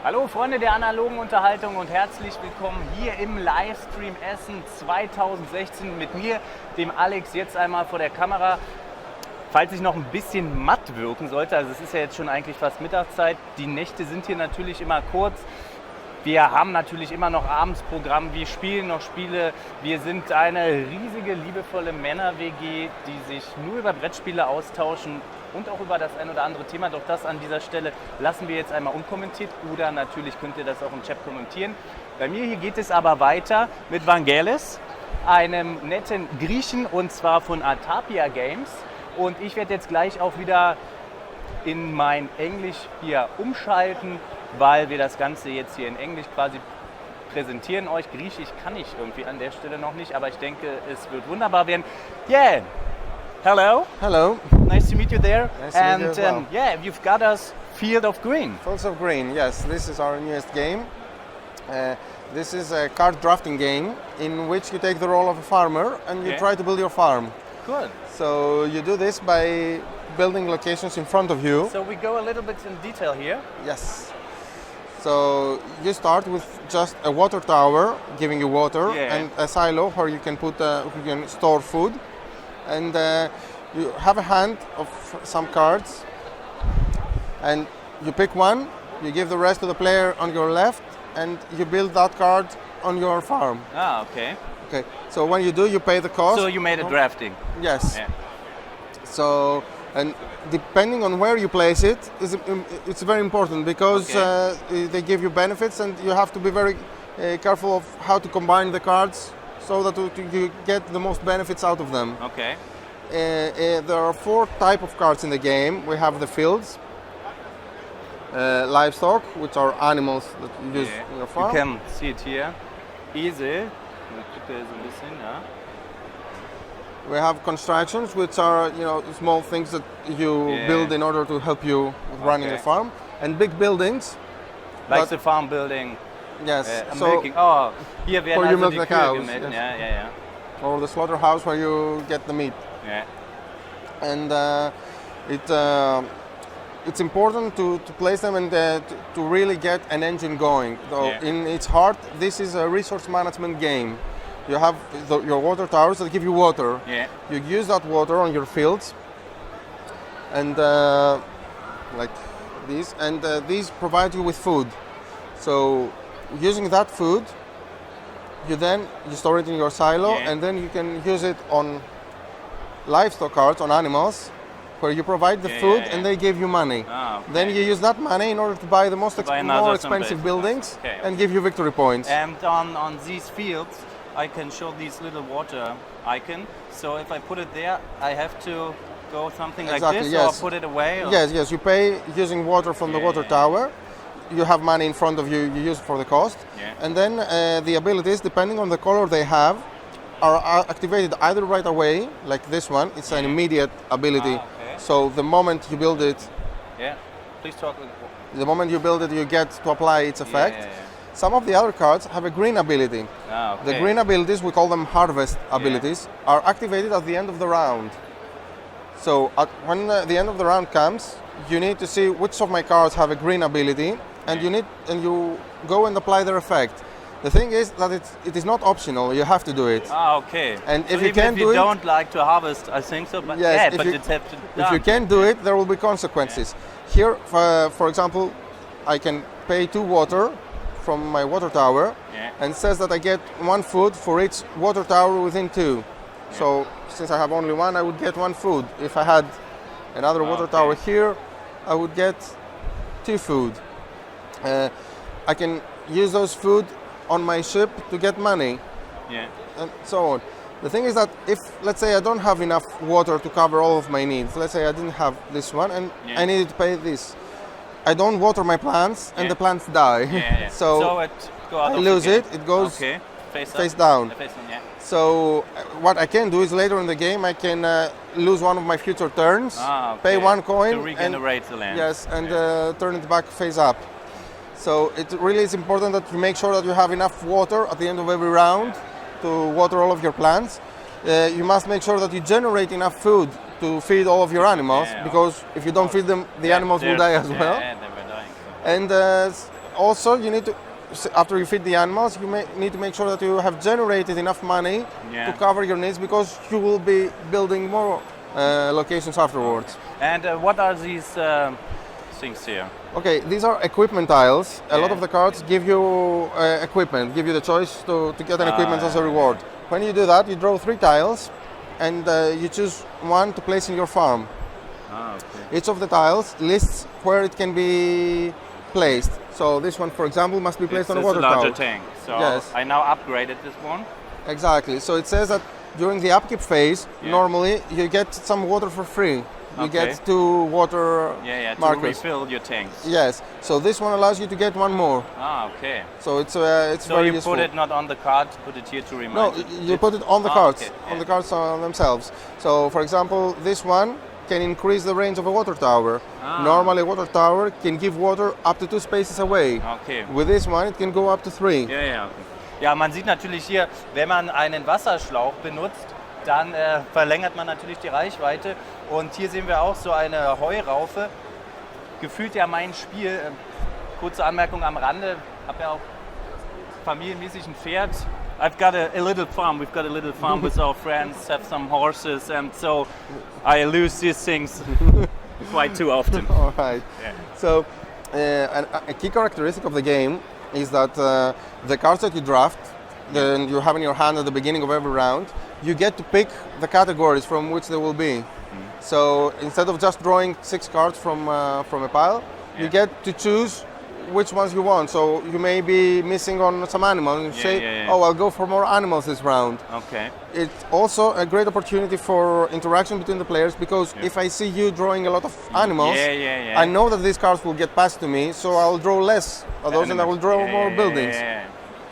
Hallo Freunde der analogen Unterhaltung und herzlich willkommen hier im Livestream Essen 2016 mit mir, dem Alex, jetzt einmal vor der Kamera. Falls ich noch ein bisschen matt wirken sollte, also es ist ja jetzt schon eigentlich fast Mittagszeit, die Nächte sind hier natürlich immer kurz. Wir haben natürlich immer noch Abendsprogramm, wir spielen noch Spiele. Wir sind eine riesige, liebevolle Männer-WG, die sich nur über Brettspiele austauschen und auch über das ein oder andere Thema. Doch das an dieser Stelle lassen wir jetzt einmal unkommentiert oder natürlich könnt ihr das auch im Chat kommentieren. Bei mir hier geht es aber weiter mit Vangelis, einem netten Griechen und zwar von Artipia Games. Und ich werde jetzt gleich auch wieder in mein Englisch hier umschalten, weil wir das Ganze jetzt hier in Englisch quasi präsentieren euch. Griechisch kann ich irgendwie an der Stelle noch nicht, aber ich denke, es wird wunderbar werden. Yeah! Hello. Hello. Nice to meet you there. Nice to meet you as well. Yeah, you've got us Field of Green. Fields of Green, yes. This is our newest game. This is a card drafting game in which you take the role of a farmer and you try to build your farm. Good. So you do this by building locations in front of you. So we go a little bit in detail here. Yes. So you start with just a water tower giving you water and a silo where you can put, you can store food. And you have a hand of some cards and you pick one, you give the rest to the player on your left and you build that card on your farm. Ah, okay. Okay, so when you do, you pay the cost. So you made a drafting. Yes. Yeah. So, and depending on where you place it, it's very important because they give you benefits and you have to be very careful of how to combine the cards so that you get the most benefits out of them. Okay. There are 4 types of cards in the game. We have the fields, livestock, which are animals that you use in your farm. You can see it here. Esel. So ein bisschen, ja. We have constructions, which are small things that you build in order to help you with running the farm, and big buildings. Like the farm building. Yes. Milking. Oh, hier werden also die Kühe gemeldet. Yes. Ja. Or the slaughterhouse where you get the meat. Yeah. And it's important to place them and to really get an engine going. So in its heart, this is a resource management game. You have your water towers that give you water. Yeah. You use that water on your fields, and like these, and these provide you with food. So using that food, you store it in your silo, and then you can use it on livestock cards, on animals, where you provide the food and they give you money. Ah, okay. Then you use that money in order to buy the more expensive buildings and give you victory points. And on these fields, I can show these little water icon. So if I put it there, I have to go something like this, or put it away? Or? Yes. You pay using water from the water tower. You have money in front of you. You use it for the cost. Yeah. And then the abilities, depending on the color they have, are activated either right away, like this one. It's an immediate ability. Ah, okay. So the moment you build it, please talk. The moment you build it, you get to apply its effect. Yeah. Some of the other cards have a green ability. Ah, okay. The green abilities, we call them harvest abilities, are activated at the end of the round. So when the end of the round comes, you need to see which of my cards have a green ability, and you go and apply their effect. The thing is that it is not optional. You have to do it. Ah, okay. And so if you can't do it, don't like to harvest, I think so. But if you can't do it, there will be consequences. Here, for example, I can pay 2 water from my water tower, and says that I get 1 food for each water tower within 2. So since I have only 1, I would get 1 food. If I had another water tower here, I would get 2 food. I can use those food on my ship to get money, and so on. The thing is that if, let's say, I don't have enough water to cover all of my needs, let's say I didn't have this one and I needed to pay this, I don't water my plants and the plants die. So I lose it, it goes face down. So what I can do is later in the game I can lose one of my future turns, pay 1 coin, to regenerate the land. Yes, and turn it back face up. So it really is important that you make sure that you have enough water at the end of every round to water all of your plants. You must make sure that you generate enough food to feed all of your animals, because if you don't feed them, the animals will die as well. They were dying. And also you need to, after you feed the animals, you need to make sure that you have generated enough money to cover your needs, because you will be building more locations afterwards. And what are these things here? Okay, these are equipment tiles. A lot of the cards give you equipment, give you the choice to get an equipment as a reward. When you do that, you draw 3 tiles and you choose one to place in your farm. Okay. Each of the tiles lists where it can be placed. So this one, for example, must be placed on a water tower. It's a larger tank. So yes. I now upgraded this one. Exactly. So it says that during the upkeep phase, normally you get some water for free. You get 2 water markers. To refill your tanks. Yes. So this one allows you to get 1 more. Okay. So it's very useful. So you put it not on the card, put it here to remind. No, you put it on the cards, okay. on the cards themselves. So, for example, this one can increase the range of a water tower. Normally, a water tower can give water up to 2 spaces away. Okay. With this one, it can go up to 3. Ja, man sieht natürlich hier, wenn man einen Wasserschlauch benutzt, dann verlängert man natürlich die Reichweite. Und hier sehen wir auch so eine Heuraufe. Gefühlt ja mein Spiel. Kurze Anmerkung am Rande. Habe ja auch familienmäßig ein Pferd. I've got a little farm. We've got a little farm with our friends. Have some horses, and so I lose these things quite too often. All right. Yeah. So a key characteristic of the game is that the cards that you draft, then you have in your hand at the beginning of every round, you get to pick the categories from which they will be. So instead of just drawing 6 cards from a pile, you get to choose which ones you want. So you may be missing on some animal and say, oh, I'll go for more animals this round. Okay. It's also a great opportunity for interaction between the players, because if I see you drawing a lot of animals, I know that these cards will get passed to me, so I'll draw less of those and I will draw more buildings.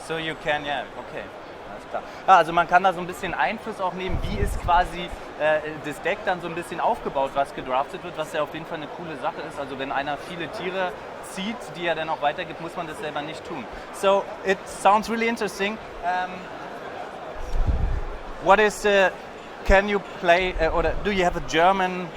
So you can, okay. Alles klar. Also man kann da so ein bisschen Einfluss auch nehmen, wie ist quasi das Deck dann so ein bisschen aufgebaut, was gedraftet wird, was ja auf jeden Fall eine coole Sache ist. Also wenn einer viele Tiere zieht, die er dann auch weitergibt, muss man das selber nicht tun. So it sounds really interesting. What is can you play or do you have a German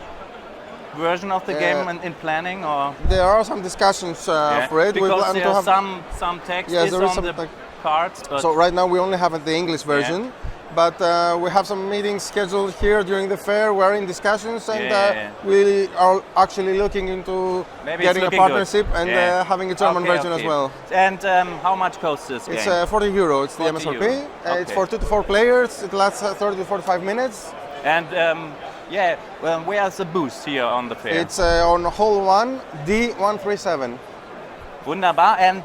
version of the game in planning, or there are some discussions for it? Because there are some text is on the cards. But so right now we only have the English version, but we have some meetings scheduled here during the fair. We're in discussions, and we are actually looking into getting a partnership and having a German version as well. And how much costs this game? It's 40 euro. It's the MSRP. It's for 2 to 4 players. It lasts 30 to 45 minutes. And where's the booth here on the fair? It's on hall 1, D137. Wunderbar. And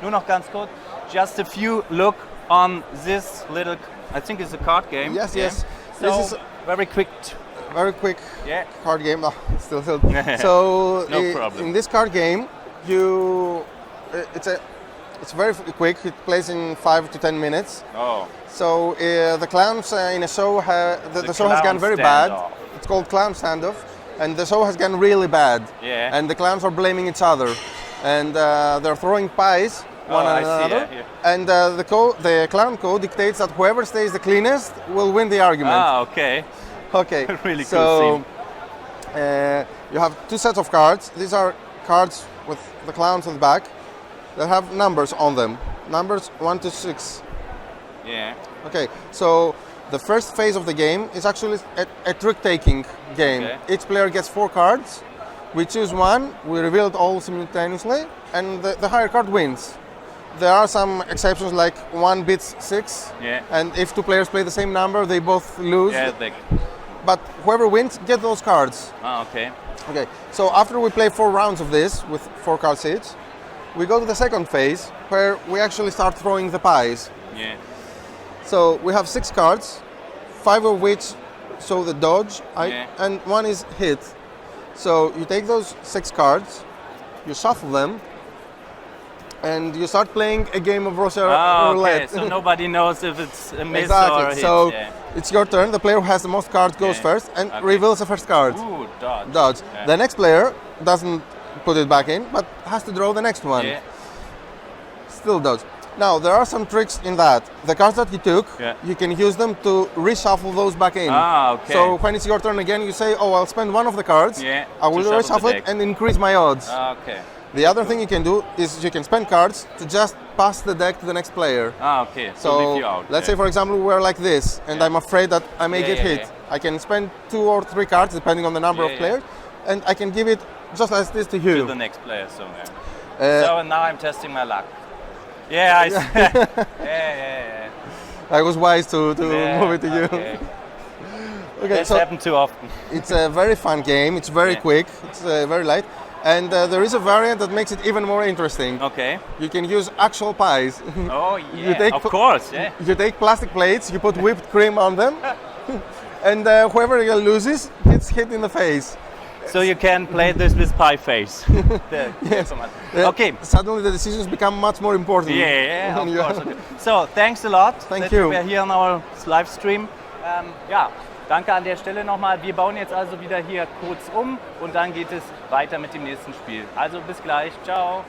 nur noch ganz kurz, just a few look on this little, I think it's a card game. Yes, yes. So this is very quick. Very quick card game. Oh, it's still so no problem. In this card game, it's very quick. It plays in 5 to 10 minutes. Oh. So the clowns in a show, the show has gone very bad. It's called Clown Standoff, and the show has gone really bad. Yeah. And the clowns are blaming each other, and they're throwing pies one at another. And the clown code dictates that whoever stays the cleanest will win the argument. Ah, okay. Okay. Really cool. So you have 2 sets of cards. These are cards with the clowns on the back that have numbers on them. Numbers 1 to 6. Yeah. Okay. So the first phase of the game is actually a trick-taking game. Okay. Each player gets 4 cards. We choose one. We reveal it all simultaneously, and the higher card wins. There are some exceptions, like 1 beats 6, and if 2 players play the same number, they both lose. But whoever wins gets those cards. Ah, okay. Okay, so after we play 4 rounds of this with 4 cards each, we go to the second phase where we actually start throwing the pies. Yeah. So we have 6 cards, 5 of which show the dodge, and 1 is hit. So you take those 6 cards, you shuffle them, and you start playing a game of Russian roulette. Okay, so nobody knows if it's a miss or a hit. So it's your turn. The player who has the most cards goes first and reveals the first card. Ooh, dodge. Dodge. Yeah. The next player doesn't put it back in, but has to draw the next one. Yeah. Still dodge. Now, there are some tricks in that. The cards that you took, you can use them to reshuffle those back in. Ah, okay. So when it's your turn again, you say, oh, I'll spend 1 of the cards. Yeah. I will reshuffle it and increase my odds. Okay. The other thing you can do is you can spend cards to just pass the deck to the next player. Okay. So leave you out. let's say, for example, we're like this, and I'm afraid that I may get hit. I can spend 2 or 3 cards, depending on the number of players, and I can give it just as this to you. To the next player, so so now I'm testing my luck. Yeah, I was wise to move it to you. Okay, this happens too often. It's a very fun game. It's very quick. It's very light. And there is a variant that makes it even more interesting. Okay. You can use actual pies. Oh yeah, of course. Yeah. You take plastic plates, you put whipped cream on them, and whoever loses gets hit in the face. So you can play this with pie face. Yes. Okay. Suddenly the decisions become much more important. Yeah, of course. Okay. So thanks a lot. Thank you. We're here on our live stream. Ja, danke an der Stelle nochmal. Wir bauen jetzt also wieder hier kurz um und dann geht es weiter mit dem nächsten Spiel. Also bis gleich. Ciao.